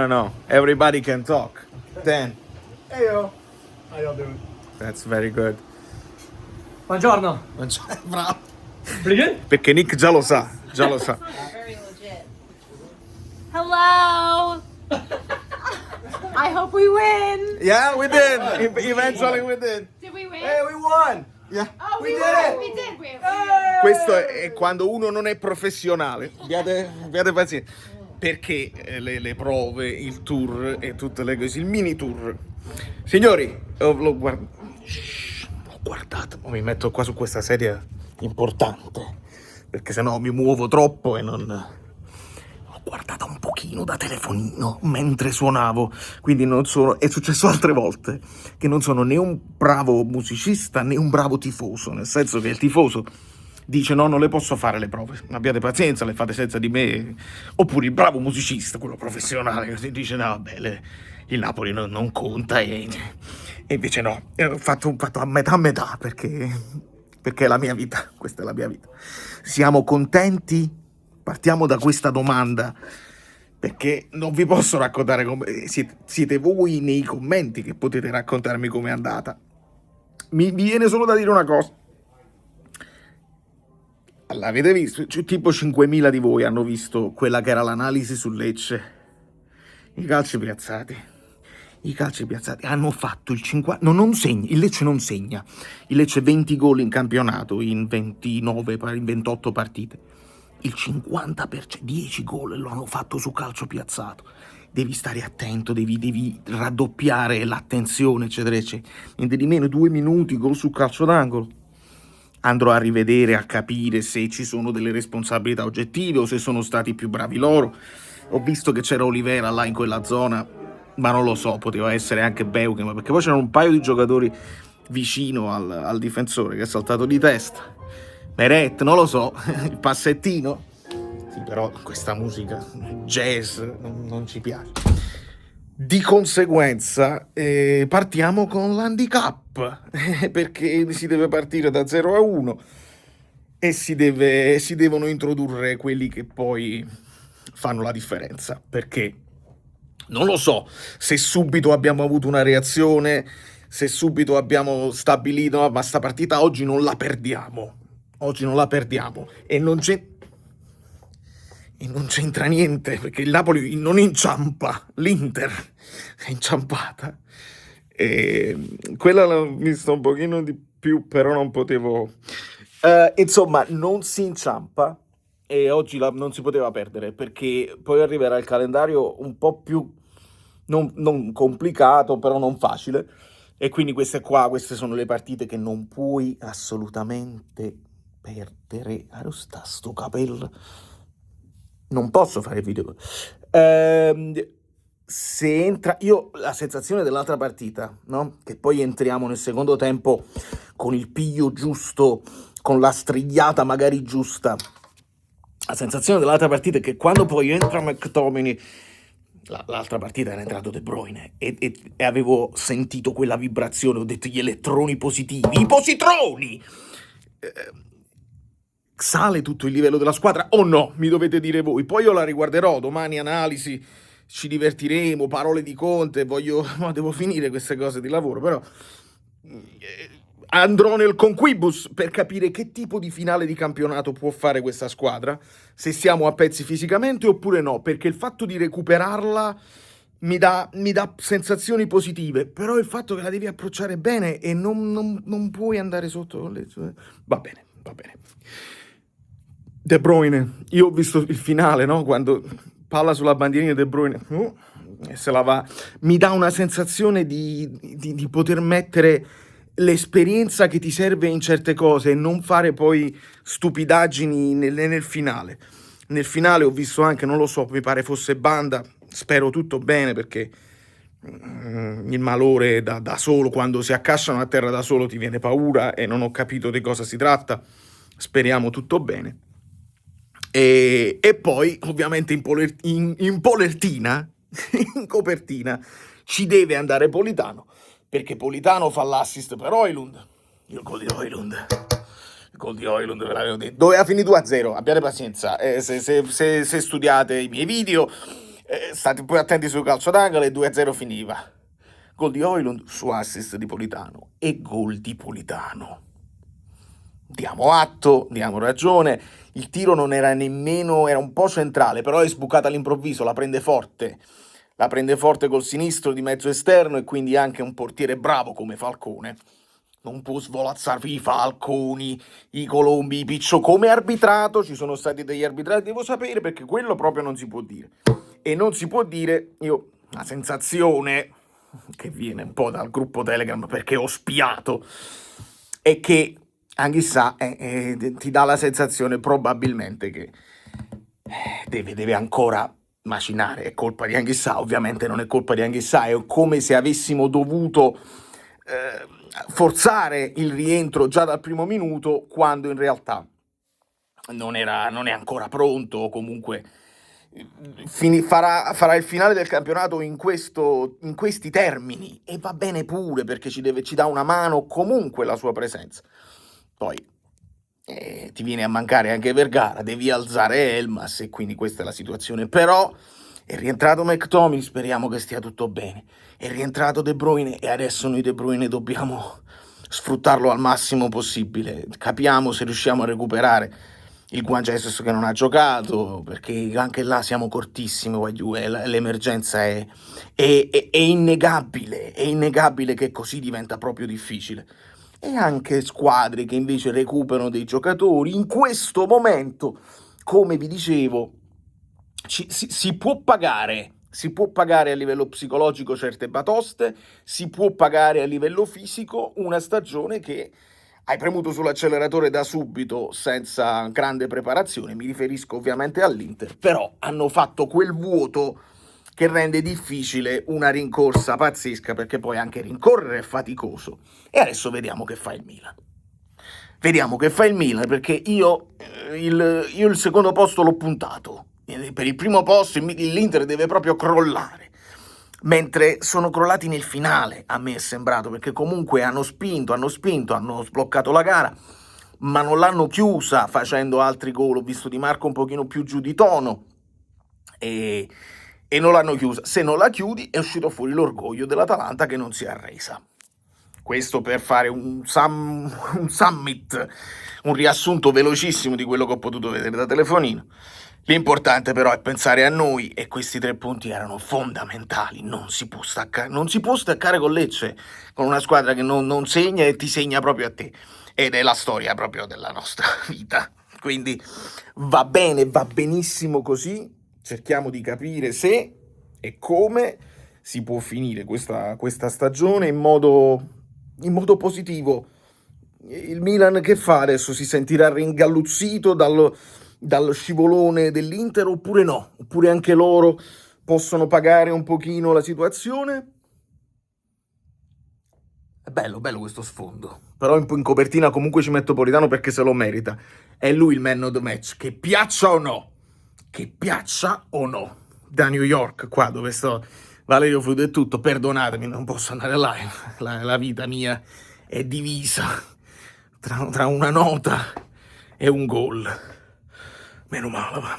No, everybody can talk. 10. Hey yo, how y'all doing? That's very good. Buongiorno. Bravo. Pretty good? Perché Nick già lo sa, già lo sa. Very legit. Hello. I hope we win. Yeah, we did. Eventually we did. Did we win? Hey, we won! Yeah. Oh, we we did won. it. We did. We Questo è quando uno non è professionale. Abbiate pazienza. Perché le prove, il tour e tutte le cose, il mini tour. Signori, l'ho guardato, mi metto qua su questa sedia importante, perché sennò mi muovo troppo e non... L'ho guardata un pochino da telefonino mentre suonavo, quindi non sono... È successo altre volte che non sono né un bravo musicista né un bravo tifoso, nel senso che il tifoso dice no, non le posso fare le prove, abbiate pazienza, le fate senza di me. Oppure il bravo musicista, quello professionale, che dice no, vabbè, il Napoli non conta e invece no, ho fatto a metà perché è la mia vita, questa è la mia vita. Siamo contenti? Partiamo da questa domanda, perché non vi posso raccontare come... Siete voi nei commenti che potete raccontarmi com'è andata. Mi viene solo da dire una cosa. L'avete visto? Tipo 5.000 di voi hanno visto quella che era l'analisi su Lecce. I calci piazzati hanno fatto il 50... non segna, il Lecce non segna. Il Lecce 20 gol in campionato in 28 partite. Il 50%, 10 gol lo hanno fatto su calcio piazzato. Devi stare attento, devi raddoppiare l'attenzione, eccetera, eccetera. Niente di meno, 2 minuti, gol su calcio d'angolo. Andrò a rivedere, a capire se ci sono delle responsabilità oggettive o se sono stati più bravi loro. Ho visto che c'era Olivera là in quella zona, ma non lo so, poteva essere anche Beughem, perché poi c'erano un paio di giocatori vicino al difensore che è saltato di testa. Meret, non lo so, il passettino. Sì, però questa musica jazz non ci piace. Di conseguenza partiamo con l'handicap, perché si deve partire da 0-1 e si devono introdurre quelli che poi fanno la differenza, perché non lo so se subito abbiamo avuto una reazione, se subito abbiamo stabilito ma sta partita oggi non la perdiamo e non c'entra niente, perché il Napoli non inciampa, l'Inter è inciampata. Quella l'ho vista un pochino di più, però non potevo... insomma, non si inciampa e oggi non si poteva perdere, perché poi arriverà il calendario un po' più... non complicato, però non facile. E quindi queste sono le partite che non puoi assolutamente perdere. Arrosta sto capello. Non posso fare video. Se entra... Io la sensazione dell'altra partita, no? Che poi entriamo nel secondo tempo con il piglio giusto, con la strigliata magari giusta. La sensazione dell'altra partita è che quando poi entra McTominay... L'altra partita era entrato De Bruyne e avevo sentito quella vibrazione, ho detto gli elettroni positivi, i positroni! Sale tutto il livello della squadra o no? Mi dovete dire voi. Poi io la riguarderò, domani analisi, ci divertiremo, parole di Conte, devo finire queste cose di lavoro, però andrò nel conquibus per capire che tipo di finale di campionato può fare questa squadra, se siamo a pezzi fisicamente oppure no, perché il fatto di recuperarla mi dà sensazioni positive, però il fatto che la devi approcciare bene e non puoi andare sotto va bene. De Bruyne, io ho visto il finale, no? Quando palla sulla bandierina De Bruyne e se la va, mi dà una sensazione di poter mettere l'esperienza che ti serve in certe cose e non fare poi stupidaggini nel finale. Nel finale ho visto anche, non lo so, mi pare fosse Banda, spero tutto bene, perché il malore da solo, quando si accasciano a terra da solo ti viene paura e non ho capito di cosa si tratta. Speriamo tutto bene. E poi ovviamente in Polertina in copertina ci deve andare Politano, perché Politano fa l'assist per Højlund. Il gol di Højlund ve l'avevo detto, doveva finire 2-0, abbiate pazienza, se studiate i miei video State poi attenti sul calcio d'angolo e 2-0 finiva. Gol di Højlund su assist di Politano e gol di Politano. Diamo atto, diamo ragione, il tiro non era nemmeno, era un po' centrale, però è sbucata all'improvviso, la prende forte col sinistro di mezzo esterno e quindi anche un portiere bravo come Falcone. Non può svolazzarvi i falconi, i colombi, i piccio. Come arbitrato ci sono stati degli arbitrati, devo sapere, perché quello proprio non si può dire. E non si può dire, io, la sensazione che viene un po' dal gruppo Telegram perché ho spiato, è che Anghissà ti dà la sensazione probabilmente che deve ancora macinare. È colpa di Anghissà? Ovviamente non è colpa di Anghissà, è come se avessimo dovuto forzare il rientro già dal primo minuto, quando in realtà non è ancora pronto, o comunque farà il finale del campionato in questi termini, e va bene pure, perché ci dà una mano comunque la sua presenza. Poi ti viene a mancare anche Vergara, devi alzare Elmas, e quindi questa è la situazione. Però è rientrato McTominay, speriamo che stia tutto bene, è rientrato De Bruyne, e adesso noi De Bruyne dobbiamo sfruttarlo al massimo possibile. Capiamo se riusciamo a recuperare il Juan Jesus che non ha giocato, perché anche là siamo cortissimi, l'emergenza è innegabile, è innegabile che così diventa proprio difficile. E anche squadre che invece recuperano dei giocatori in questo momento, come vi dicevo, si può pagare a livello psicologico certe batoste, si può pagare a livello fisico una stagione che hai premuto sull'acceleratore da subito senza grande preparazione. Mi riferisco ovviamente all'Inter, però hanno fatto quel vuoto che rende difficile una rincorsa pazzesca, perché poi anche rincorrere è faticoso. E adesso vediamo che fa il Milan. Vediamo che fa il Milan, perché io il secondo posto l'ho puntato. Per il primo posto l'Inter deve proprio crollare, mentre sono crollati nel finale, a me è sembrato, perché comunque hanno spinto, hanno sbloccato la gara, ma non l'hanno chiusa facendo altri gol. Ho visto Di Marco un pochino più giù di tono e non l'hanno chiusa. Se non la chiudi è uscito fuori l'orgoglio dell'Atalanta, che non si è arresa. Questo per fare un summit, un riassunto velocissimo di quello che ho potuto vedere da telefonino. L'importante però è pensare a noi, e questi 3 punti erano fondamentali. Non si può staccare con Lecce, con una squadra che non segna e ti segna proprio a te, ed è la storia proprio della nostra vita. Quindi va bene, va benissimo così. Cerchiamo di capire se e come si può finire questa stagione in modo positivo. Il Milan che fa adesso? Si sentirà ringalluzzito dallo scivolone dell'Inter, oppure no? Oppure anche loro possono pagare un pochino la situazione? È bello questo sfondo. Però in copertina comunque ci metto Politano, perché se lo merita. È lui il man of the match, che piaccia o no. Da New York, qua dove sto, Valerio Fluido e tutto. Perdonatemi, non posso andare live. La vita mia è divisa tra una nota e un gol. Meno male, va.